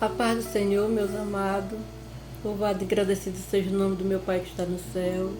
A paz do Senhor, meus amados. Louvado e agradecido seja o nome do meu Pai que está no céu.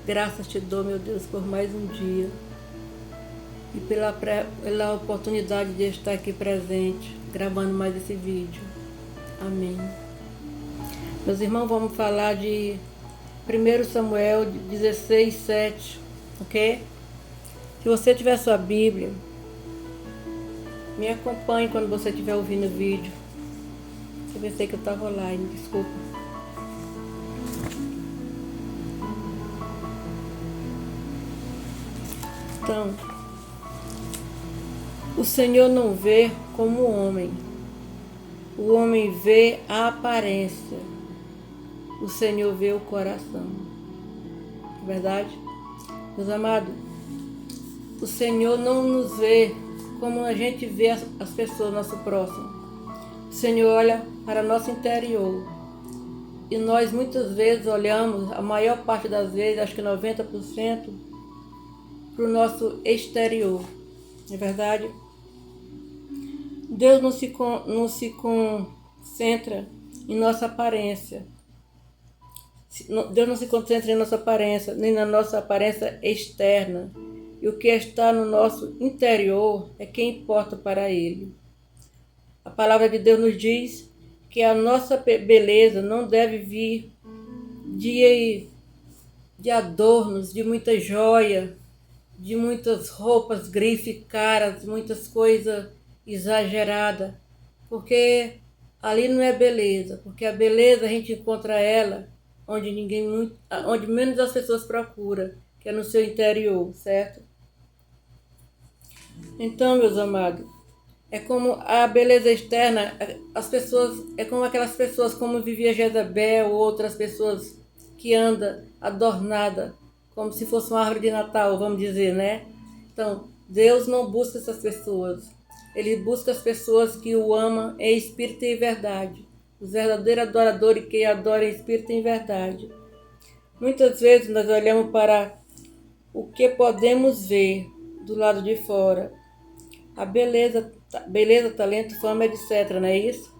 Graças te dou, meu Deus, por mais um dia e pela oportunidade de estar aqui presente, gravando mais esse vídeo. Amém. Meus irmãos, vamos falar de 1 Samuel 16, 7, ok? Se você tiver sua Bíblia, me acompanhe quando você estiver ouvindo o vídeo. Eu pensei que eu estava online, desculpa. Então, o Senhor não vê como o homem vê a aparência, o Senhor vê o coração. É verdade? Meus amados, o Senhor não nos vê como a gente vê as pessoas, nosso próximo. O Senhor olha para nosso interior. E nós muitas vezes olhamos, a maior parte das vezes, acho que 90%, para o nosso exterior. Não é verdade? Deus não se concentra em nossa aparência. Deus não se concentra em nossa aparência, nem na nossa aparência externa. E o que está no nosso interior é que importa para Ele. A palavra de Deus nos diz que a nossa beleza não deve vir de adornos, de muita joia, de muitas roupas grife caras, muitas coisas exageradas, porque ali não é beleza, porque a beleza a gente encontra ela onde menos as pessoas procuram, que é no seu interior, certo? Então, meus amados, é como a beleza externa, as pessoas, é como aquelas pessoas como vivia Jezabel ou outras pessoas que andam adornada, como se fosse uma árvore de Natal, vamos dizer, né? Então, Deus não busca essas pessoas. Ele busca as pessoas que o amam em espírito e em verdade. Os verdadeiros adoradores que adoram em espírito e em verdade. Muitas vezes nós olhamos para o que podemos ver do lado de fora. A beleza, talento, fama, etc, não é isso?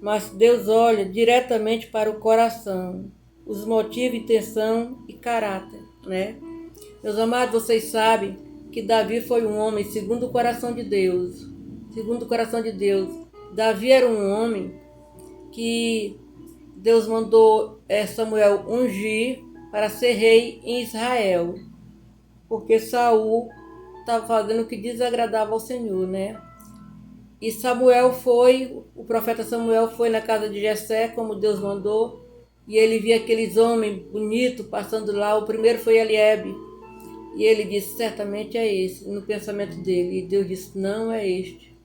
Mas Deus olha diretamente para o coração, os motivos, intenção e caráter, né? Meus amados, vocês sabem que Davi foi um homem segundo o coração de Deus. Segundo o coração de Deus. Davi era um homem que Deus mandou Samuel ungir para ser rei em Israel. Porque Saul estava fazendo o que desagradava ao Senhor, né? E o profeta Samuel foi na casa de Jessé, como Deus mandou, e ele via aqueles homens bonitos passando lá. O primeiro foi Eliabe, e ele disse, certamente é esse, no pensamento dele. E Deus disse, não é este.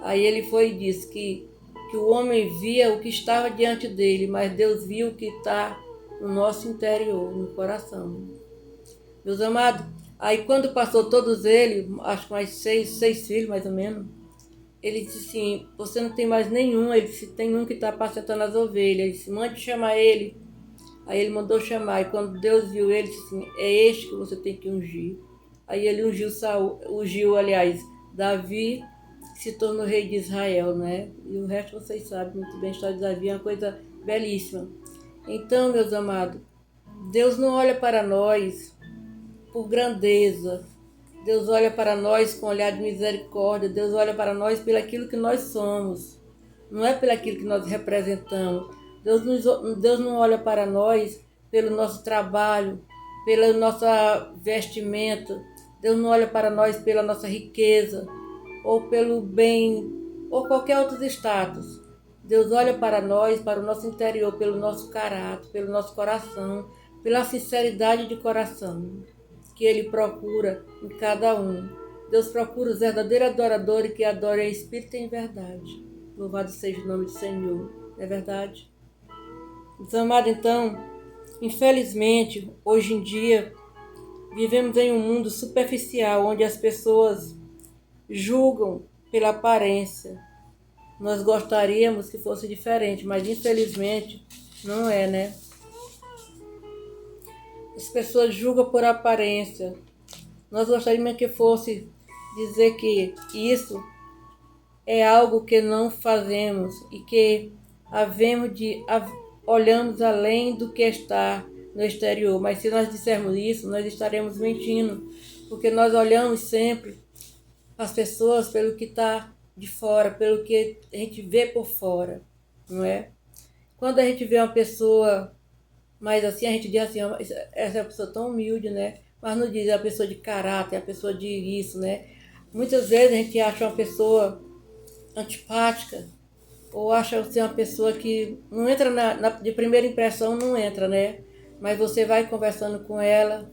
Aí ele foi e disse que o homem via o que estava diante dele, mas Deus viu o que está no nosso interior, no coração. Meus amados, aí quando passou todos eles, acho que mais seis filhos mais ou menos, ele disse assim, você não tem mais nenhum. Ele disse, tem um que está apacentando as ovelhas. Ele disse, mande chamar ele. Aí ele mandou chamar, e quando Deus viu ele, disse assim, é este que você tem que ungir. Aí ele Davi, que se tornou rei de Israel, né? E o resto vocês sabem muito bem, a história de Davi é uma coisa belíssima. Então, meus amados, Deus não olha para nós por grandeza. Deus olha para nós com olhar de misericórdia. Deus olha para nós pelo aquilo que nós somos. Não é pelo aquilo que nós representamos. Deus não olha para nós pelo nosso trabalho, pela nossa vestimenta. Deus não olha para nós pela nossa riqueza, ou pelo bem, ou qualquer outro status. Deus olha para nós, para o nosso interior, pelo nosso caráter, pelo nosso coração, pela sinceridade de coração que Ele procura em cada um. Deus procura os verdadeiros adoradores que adoram em espírito e em verdade. Louvado seja o nome do Senhor. Não é verdade? Meus amados, então, infelizmente, hoje em dia, vivemos em um mundo superficial, onde as pessoas julgam pela aparência. Nós gostaríamos que fosse diferente, mas infelizmente não é, né? As pessoas julgam por aparência. Nós gostaríamos que fosse dizer que isso é algo que não fazemos e que olhamos além do que está no exterior. Mas se nós dissermos isso, nós estaremos mentindo, porque nós olhamos sempre as pessoas pelo que está de fora, pelo que a gente vê por fora, não é? Quando a gente vê uma pessoa, mas assim a gente diz assim, essa é uma pessoa tão humilde, né? Mas não diz é a pessoa de caráter, é a pessoa de isso, né? Muitas vezes a gente acha uma pessoa antipática, ou acha ser uma pessoa que não entra de primeira impressão, não entra, né? Mas você vai conversando com ela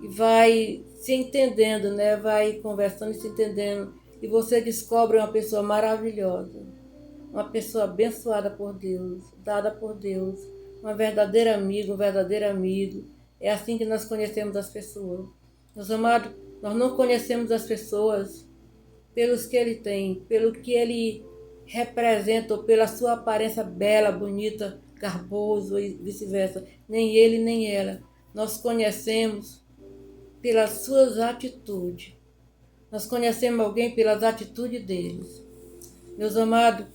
e vai se entendendo, né? Vai conversando e se entendendo. E você descobre uma pessoa maravilhosa, uma pessoa abençoada por Deus, dada por Deus, uma verdadeira amiga, um verdadeiro amigo. É assim que nós conhecemos as pessoas. Meus amados, nós não conhecemos as pessoas pelos que ele tem, pelo que ele representa, ou pela sua aparência bela, bonita, garboso e vice-versa. Nem ele, nem ela. Nós conhecemos pelas suas atitudes. Nós conhecemos alguém pelas atitudes deles. Meus amados,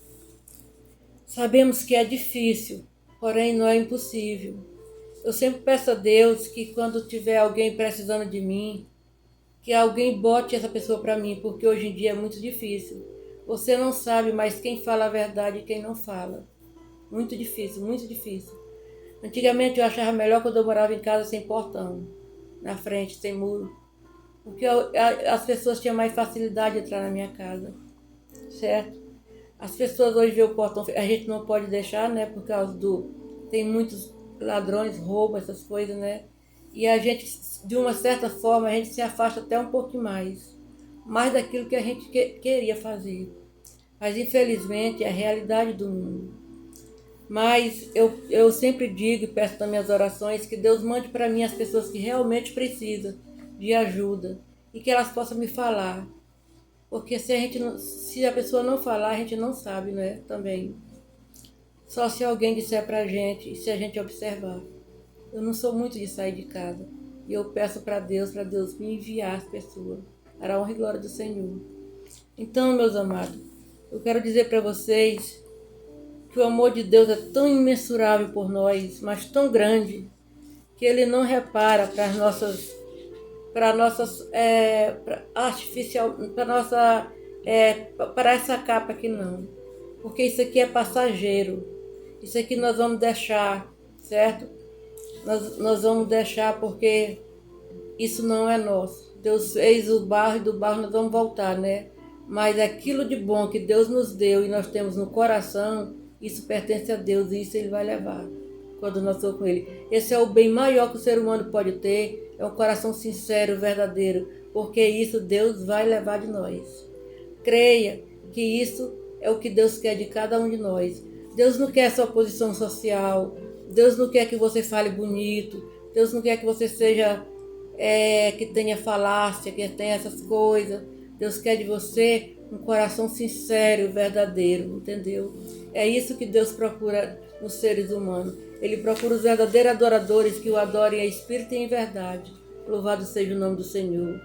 sabemos que é difícil, porém não é impossível. Eu sempre peço a Deus que quando tiver alguém precisando de mim, que alguém bote essa pessoa para mim, porque hoje em dia é muito difícil. Você não sabe mais quem fala a verdade e quem não fala. Muito difícil, muito difícil. Antigamente eu achava melhor quando eu morava em casa sem portão, na frente, sem muro, porque as pessoas tinham mais facilidade de entrar na minha casa, certo? As pessoas hoje vê o portão, a gente não pode deixar, né, por causa tem muitos ladrões, roubam essas coisas, né? E a gente, de uma certa forma, a gente se afasta até um pouco mais daquilo que a gente queria fazer. Mas infelizmente é a realidade do mundo. Mas eu sempre digo e peço nas minhas orações que Deus mande para mim as pessoas que realmente precisam de ajuda e que elas possam me falar. Porque se a pessoa não falar, a gente não sabe, né? Também. Só se alguém disser pra gente e se a gente observar. Eu não sou muito de sair de casa. E eu peço para Deus me enviar as pessoas. Para a honra e glória do Senhor. Então, meus amados, eu quero dizer para vocês que o amor de Deus é tão imensurável por nós, mas tão grande, que Ele não repara para essa capa aqui não, porque isso aqui é passageiro, isso aqui nós vamos deixar, certo? Nós vamos deixar porque isso não é nosso. Deus fez o barro e do barro nós vamos voltar, né? Mas aquilo de bom que Deus nos deu e nós temos no coração, isso pertence a Deus e isso Ele vai levar quando nós estamos com Ele. Esse é o bem maior que o ser humano pode ter, é um coração sincero, verdadeiro, porque isso Deus vai levar de nós. Creia que isso é o que Deus quer de cada um de nós. Deus não quer sua posição social, Deus não quer que você fale bonito, Deus não quer que você seja, que tenha falácia, que tenha essas coisas. Deus quer de você um coração sincero, verdadeiro, entendeu? É isso que Deus procura nos seres humanos. Ele procura os verdadeiros adoradores que o adorem em espírito e em verdade. Louvado seja o nome do Senhor.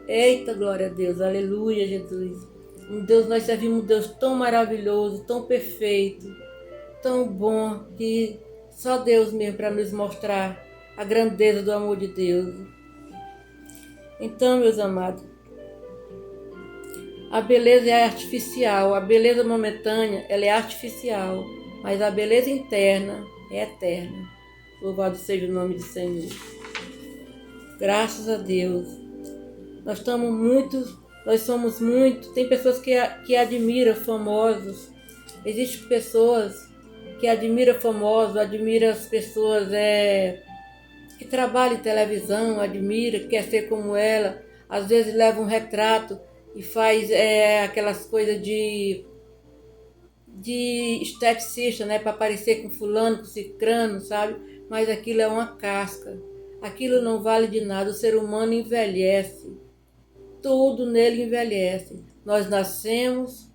Eita, glória a Deus, aleluia, Jesus. Um Deus, nós servimos um Deus tão maravilhoso, tão perfeito, tão bom, que só Deus mesmo para nos mostrar a grandeza do amor de Deus. Então, meus amados, a beleza é artificial, a beleza momentânea ela é artificial, mas a beleza interna é eterna. Louvado seja o nome do Senhor. Graças a Deus. Nós somos muito. Tem pessoas que admiram famosos. Existem pessoas que admiram famosos, admiram as pessoas que trabalham em televisão, admira, quer ser como ela. Às vezes leva um retrato e faz aquelas coisas de esteticista, né, para parecer com fulano, com cicrano, sabe? Mas aquilo é uma casca. Aquilo não vale de nada. O ser humano envelhece. Tudo nele envelhece. Nós nascemos,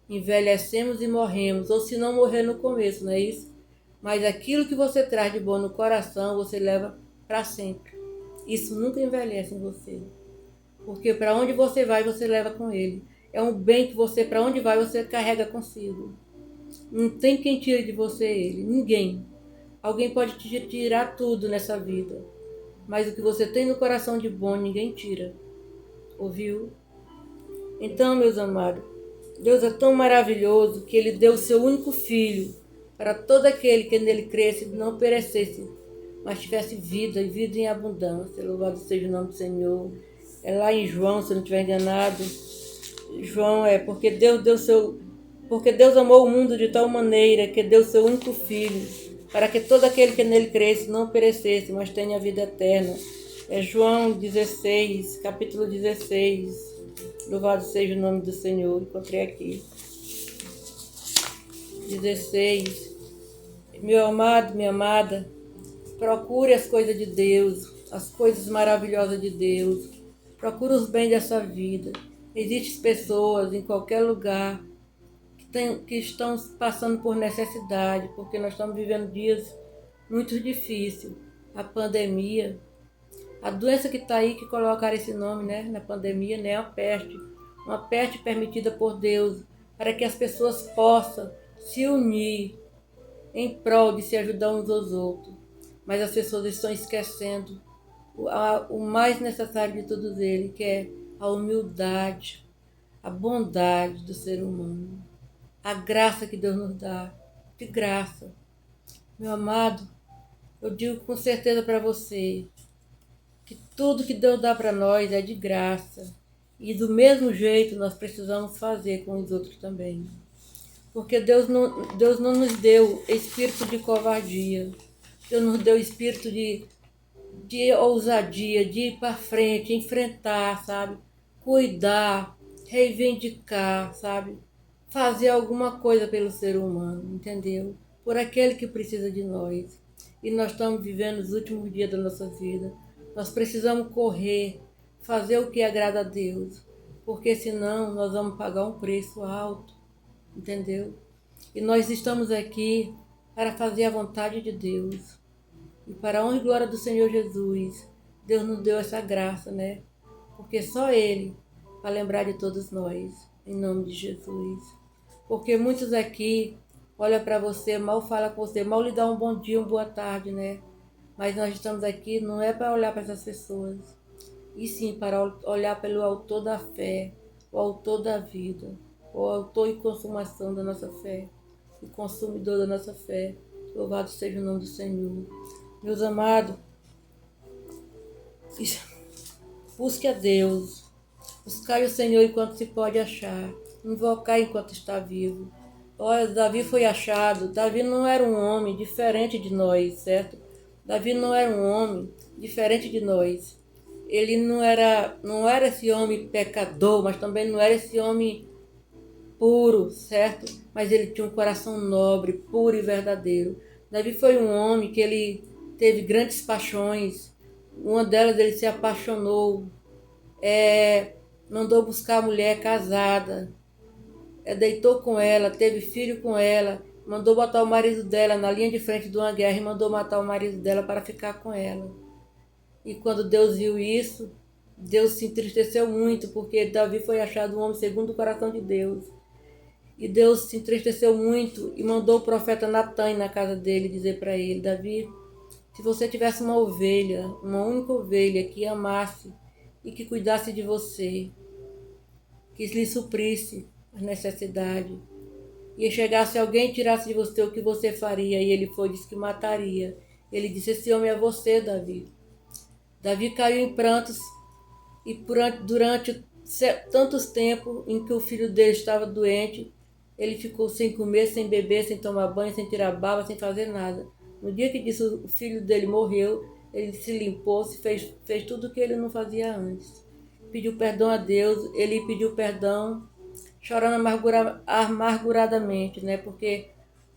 envelhecemos e morremos. Ou se não morrer no começo, não é isso? Mas aquilo que você traz de bom no coração, você leva para sempre. Isso nunca envelhece em você. Porque para onde você vai, você leva com ele. É um bem que você, para onde vai, você carrega consigo. Não tem quem tire de você ele, ninguém. Alguém pode te tirar tudo nessa vida, mas o que você tem no coração de bom, ninguém tira. Ouviu? Então, meus amados, Deus é tão maravilhoso que Ele deu o seu único filho para todo aquele que nele cresce não perecesse, mas tivesse vida e vida em abundância. Louvado seja o nome do Senhor. É lá em João, se eu não estiver enganado. João porque Deus amou o mundo de tal maneira que deu seu único filho, para que todo aquele que nele cresce não perecesse, mas tenha vida eterna. É João 16, capítulo 16. Louvado seja o nome do Senhor. Encontrei aqui. 16. Meu amado, minha amada, procure as coisas de Deus, as coisas maravilhosas de Deus. Procure os bens dessa vida. Existem pessoas em qualquer lugar que estão passando por necessidade, porque nós estamos vivendo dias muito difíceis. A pandemia, a doença que está aí, que colocaram esse nome, né, na pandemia, né, a peste. Uma peste permitida por Deus, para que as pessoas possam se unir em prol de se ajudar uns aos outros. Mas as pessoas estão esquecendo o mais necessário de todos eles, que é a humildade, a bondade do ser humano, a graça que Deus nos dá, de graça. Meu amado, eu digo com certeza para você que tudo que Deus dá para nós é de graça. E do mesmo jeito nós precisamos fazer com os outros também. Porque Deus não nos deu espírito de covardia. Deus nos deu espírito de ousadia, de ir para frente, enfrentar, sabe? Cuidar, reivindicar, sabe? Fazer alguma coisa pelo ser humano, entendeu? Por aquele que precisa de nós. E nós estamos vivendo os últimos dias da nossa vida. Nós precisamos correr, fazer o que agrada a Deus, porque senão nós vamos pagar um preço alto, entendeu? E nós estamos aqui para fazer a vontade de Deus. E para a honra e glória do Senhor Jesus, Deus nos deu essa graça, né? Porque só Ele vai lembrar de todos nós, em nome de Jesus. Porque muitos aqui olham para você, mal falam com você, mal lhe dão um bom dia, uma boa tarde, né? Mas nós estamos aqui não é para olhar para essas pessoas, e sim para olhar pelo autor da fé, o autor da vida, o autor e consumação da nossa fé, o consumidor da nossa fé. Louvado seja o nome do Senhor. Meus amados, busque a Deus, buscai o Senhor enquanto se pode achar, invocar enquanto está vivo. Olha, Davi foi achado. Davi não era um homem diferente de nós, certo? Davi não era um homem diferente de nós. Ele não era esse homem pecador, mas também não era esse homem puro, certo? Mas ele tinha um coração nobre, puro e verdadeiro. Davi foi um homem que ele teve grandes paixões. Uma delas ele se apaixonou, mandou buscar a mulher casada, deitou com ela, teve filho com ela, mandou botar o marido dela na linha de frente de uma guerra e mandou matar o marido dela para ficar com ela. E quando Deus viu isso, Deus se entristeceu muito, porque Davi foi achado um homem segundo o coração de Deus. E Deus se entristeceu muito e mandou o profeta Natan na casa dele dizer para ele: Davi, se você tivesse uma ovelha, uma única ovelha que amasse e que cuidasse de você, que lhe suprisse as necessidades, e chegasse alguém e tirasse de você, o que você faria? E ele foi e disse que mataria. Ele disse: esse homem é você, Davi. Davi caiu em prantos e durante tantos tempos em que o filho dele estava doente, ele ficou sem comer, sem beber, sem tomar banho, sem tirar baba, sem fazer nada. No dia que disse o filho dele morreu, ele se limpou, fez tudo o que ele não fazia antes. Pediu perdão a Deus, ele pediu perdão chorando amarguradamente, né? Porque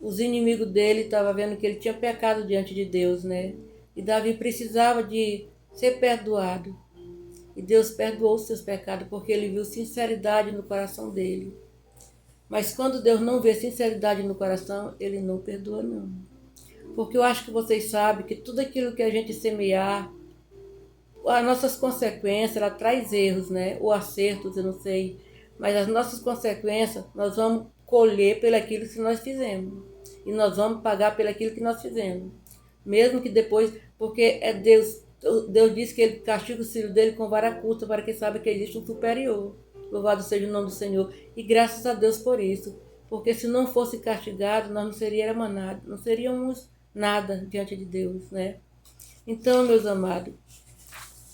os inimigos dele estavam vendo que ele tinha pecado diante de Deus, né? E Davi precisava de ser perdoado. E Deus perdoou os seus pecados, porque ele viu sinceridade no coração dele. Mas quando Deus não vê sinceridade no coração, ele não perdoa, não. Porque eu acho que vocês sabem que tudo aquilo que a gente semear, as nossas consequências, ela traz erros, né? Ou acertos, eu não sei. Mas as nossas consequências nós vamos colher pelaquilo que nós fizemos. E nós vamos pagar pelaquilo que nós fizemos. Mesmo que depois, porque é Deus. Deus disse que ele castiga o filho dele com vara curta para que saiba que existe um superior. Louvado seja o nome do Senhor. E graças a Deus por isso. Porque se não fosse castigado, nós não seríamos nada, não seríamos nada diante de Deus, né? Então, meus amados,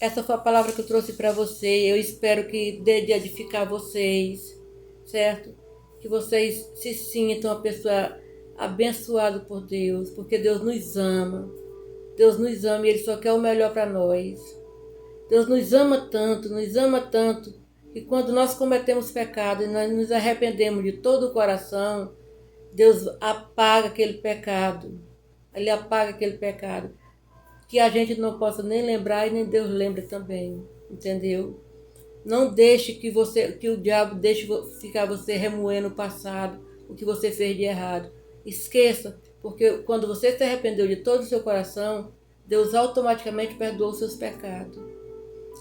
essa foi a palavra que eu trouxe para vocês. Eu espero que dê de edificar vocês, certo? Que vocês se sintam uma pessoa abençoada por Deus, porque Deus nos ama. Deus nos ama e Ele só quer o melhor para nós. Deus nos ama tanto, que quando nós cometemos pecado e nós nos arrependemos de todo o coração, Deus apaga aquele pecado. Ele apaga aquele pecado. Que a gente não possa nem lembrar e nem Deus lembre também. Entendeu? Não deixe que o diabo deixe ficar você remoendo o passado, o que você fez de errado. Esqueça, porque quando você se arrependeu de todo o seu coração, Deus automaticamente perdoou os seus pecados.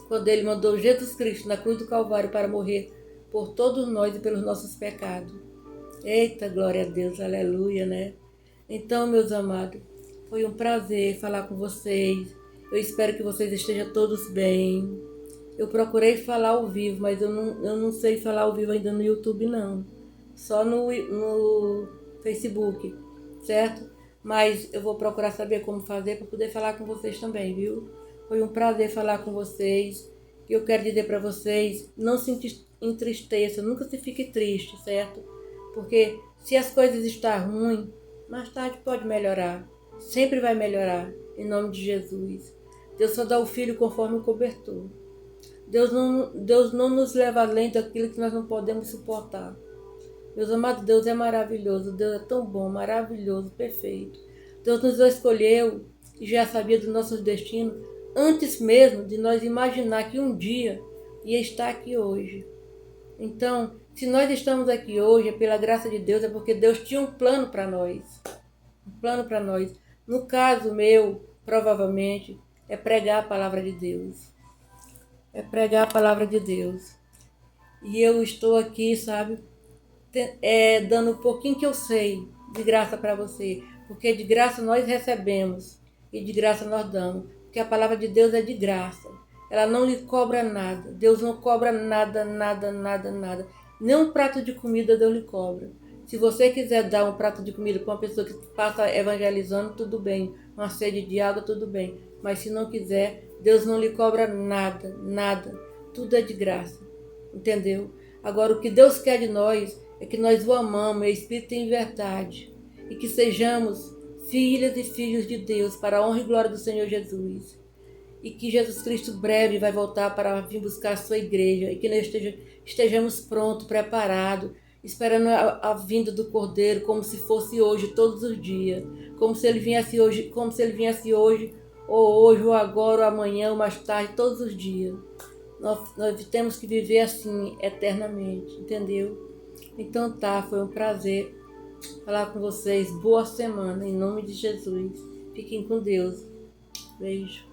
Quando Ele mandou Jesus Cristo na cruz do Calvário para morrer por todos nós e pelos nossos pecados. Eita, glória a Deus, aleluia, né? Então, meus amados, foi um prazer falar com vocês. Eu espero que vocês estejam todos bem. Eu procurei falar ao vivo, mas eu não sei falar ao vivo ainda no YouTube, não. Só no Facebook, certo? Mas eu vou procurar saber como fazer para poder falar com vocês também, viu? Foi um prazer falar com vocês. E eu quero dizer para vocês, não se entristeçam, nunca se fique triste, certo? Porque se as coisas estão ruins, mais tarde pode melhorar. Sempre vai melhorar, em nome de Jesus. Deus só dá o filho conforme o cobertor. Deus não nos leva além daquilo que nós não podemos suportar. Meus amados, Deus é maravilhoso. Deus é tão bom, maravilhoso, perfeito. Deus nos escolheu e já sabia do nosso destino antes mesmo de nós imaginar que um dia ia estar aqui hoje. Então, se nós estamos aqui hoje, é pela graça de Deus, é porque Deus tinha um plano para nós. Um plano para nós. No caso meu, provavelmente, é pregar a palavra de Deus. É pregar a palavra de Deus. E eu estou aqui, sabe, dando um pouquinho que eu sei de graça para você. Porque de graça nós recebemos e de graça nós damos. Porque a palavra de Deus é de graça. Ela não lhe cobra nada. Deus não cobra nada. Nem um prato de comida Deus lhe cobra. Se você quiser dar um prato de comida para uma pessoa que passa evangelizando, tudo bem. Uma sede de água, tudo bem. Mas se não quiser, Deus não lhe cobra nada. Tudo é de graça. Entendeu? Agora, o que Deus quer de nós é que nós o amamos, é Espírito em verdade. E que sejamos filhas e filhos de Deus, para a honra e glória do Senhor Jesus. E que Jesus Cristo breve vai voltar para vir buscar a sua igreja. E que nós estejamos prontos, preparados, esperando a vinda do Cordeiro, como se fosse hoje, todos os dias. Como se ele viesse hoje, ou hoje, ou agora, ou amanhã, ou mais tarde, todos os dias. Nós temos que viver assim, eternamente, entendeu? Então tá, foi um prazer falar com vocês. Boa semana, em nome de Jesus. Fiquem com Deus. Beijo.